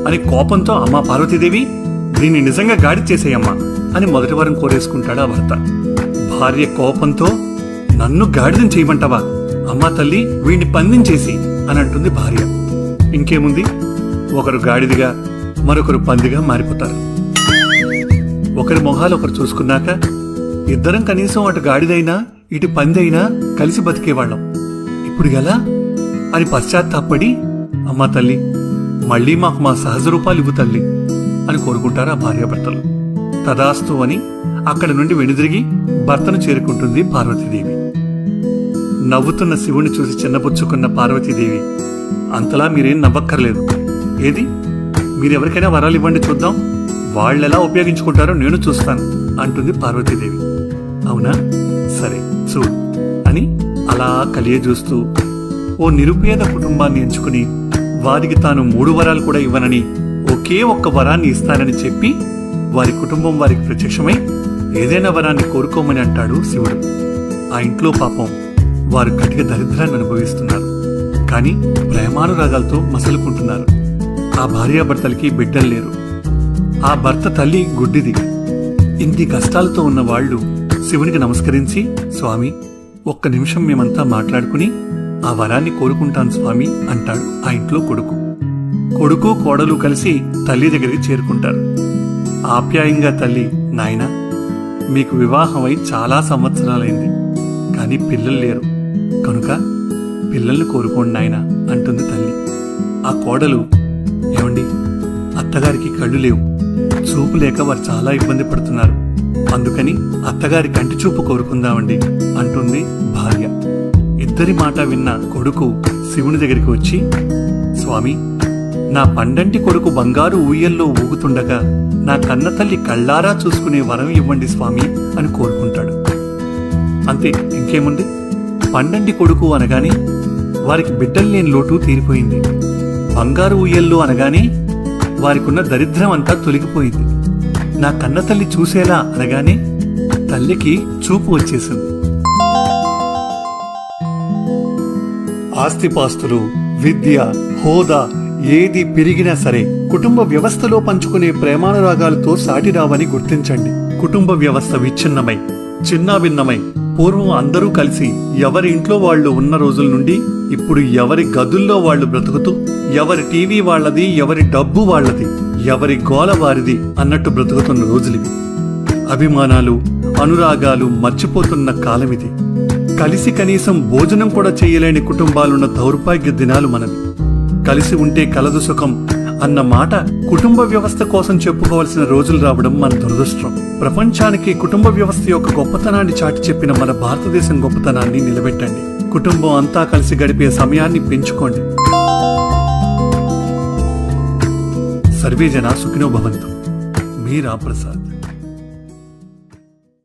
అని కోపంతో అమ్మా పార్వతీదేవి, దీన్ని నిజంగా గాడి చేసేయమ్మా అని మొదటి వారం కోరేసుకుంటాడు ఆ భర్త. భార్య కోపంతో, నన్ను గాడిదం చేయమంటావా? అమ్మా తల్లి, వీడిని పందించేసి అని అంటుంది భార్య. ఇంకేముంది, ఒకరు గాడిదిగా మరొకరు పందిగా మారిపోతారు. ఒకరి మొహాలు ఒకరు చూసుకున్నాక ఇద్దరం కనీసం అటు గాడిదైనా ఇటు పంది అయినా కలిసి బతికేవాళ్ళం, ఇప్పుడు ఎలా అని పశ్చాత్తాపడి, అమ్మా తల్లి మళ్లీ మాకు మా సహజ రూపాలు ఇవ్వు తల్లి అని కోరుకుంటారు ఆ భార్యాభర్తలు. తదాస్తు అని అక్కడి నుండి వెనుదిరిగి భర్తను చేరుకుంటుంది పార్వతీదేవి. నవ్వుతున్న శివుని చూసి చిన్నపుచ్చుకున్న పార్వతీదేవి, అంతలా మీరేం నవ్వక్కర్లేదు, ఏది మీరెవరికైనా వరాలు ఇవ్వండి చూద్దాం, వాళ్ళెలా ఉపయోగించుకుంటారో నేను చూస్తాను అంటుంది పార్వతీదేవి. అవునా, సరే చూడు అని అలా కలియ చూస్తూ ఓ నిరుపేద కుటుంబాన్ని ఎంచుకుని వారికి తాను 3 వరాలు కూడా ఇవ్వనని ఒకే ఒక్క వరాన్ని ఇస్తానని చెప్పి వారి కుటుంబం వారికి ప్రత్యక్షమై ఏదైనా వరాన్ని కోరుకోమని అంటాడు శివుడు. ఆ ఇంట్లో పాపం వారు కటిక దరిద్రాన్ని అనుభవిస్తున్నారు, కానీ ప్రేమానురాగాలతో మసలుకుంటున్నారు. ఆ భార్యాభర్తలకి బిడ్డలు లేరు. ఆ భర్త తల్లి గుడ్డిది. ఇంటి కష్టాలతో ఉన్న వాళ్ళు శివునికి నమస్కరించి, స్వామి ఒక్క నిమిషం మేమంతా మాట్లాడుకుని ఆ వరాన్ని కోరుకుంటాను స్వామి అంటాడు ఆ ఇంట్లో కొడుకు. కొడుకు కోడలు కలిసి తల్లి దగ్గరికి చేరుకుంటారు. ఆప్యాయంగా తల్లి, నాయనా మీకు వివాహమై చాలా సంవత్సరాలైంది, కానీ పిల్లలు లేరు, కనుక పిల్లల్ని కోరుకోండి నాయనా అంటుంది తల్లి. ఆ కోడలు, ఏమండి అత్తగారికి కళ్ళు లేవు, చూపు లేక వారు చాలా ఇబ్బంది పడుతున్నారు, అందుకని అత్తగారి కంటి చూపు కోరుకుందామండి అంటుంది భార్య. ఇద్దరి మాట విన్న కొడుకు శివుని దగ్గరికి వచ్చి, స్వామి నా పండంటి కొడుకు బంగారు ఊయల్లో ఊగుతుండగా నా కన్న తల్లి కళ్ళారా చూసుకునే వరం ఇవ్వండి స్వామి అని కోరుకుంటాడు. అంతే, ఇంకేముంది, పండంటి కొడుకు అనగానే వారికి బిడ్డలు లేని లోటు తీరిపోయింది. బంగారు ఊయల్లో అనగానే వారికున్న దరిద్రం అంతా తొలగిపోయింది. నా కన్న తల్లి చూసేలా అనగానే తల్లికి చూపు వచ్చేసింది. ఆస్తిపాస్తులు, విద్య, హోదా ఏది పెరిగినా సరే కుటుంబ వ్యవస్థలో పంచుకునే ప్రేమానురాగాలతో సాటి రావని గుర్తించండి. కుటుంబ వ్యవస్థ విచ్ఛిన్నమై చిన్నాభిన్నమై పూర్వం అందరూ కలిసి ఎవరి ఇంట్లో వాళ్ళు ఉన్న రోజుల నుండి ఇప్పుడు ఎవరి గదుల్లో వాళ్ళు బ్రతుకుతూ, ఎవరి టీవీ వాళ్లది, ఎవరి డబ్బు వాళ్లది, ఎవరి గోల వారిది అన్నట్టు బ్రతుకుతున్న రోజులివి. అభిమానాలు, అనురాగాలు మర్చిపోతున్న కాలమిది. కలిసి కనీసం భోజనం కూడా చేయలేని కుటుంబాలున్న దౌర్భాగ్య దినాలు మనవి. కలిసి ఉంటే కలదు సుఖం అన్న మాట కుటుంబ వ్యవస్థ కోసం చెప్పుకోవాల్సిన రోజులు రావడం మన దురదృష్టం. ప్రపంచానికి కుటుంబ వ్యవస్థ యొక్క గొప్పతనాన్ని చాటి చెప్పిన మన భారతదేశం గొప్పతనాన్ని నిలబెట్టండి. కుటుంబం అంతా కలిసి గడిపే సమయాన్ని పెంచుకోండి. సర్వే జనా సుఖినో భవంతు. మీ రాంప్రసాద్.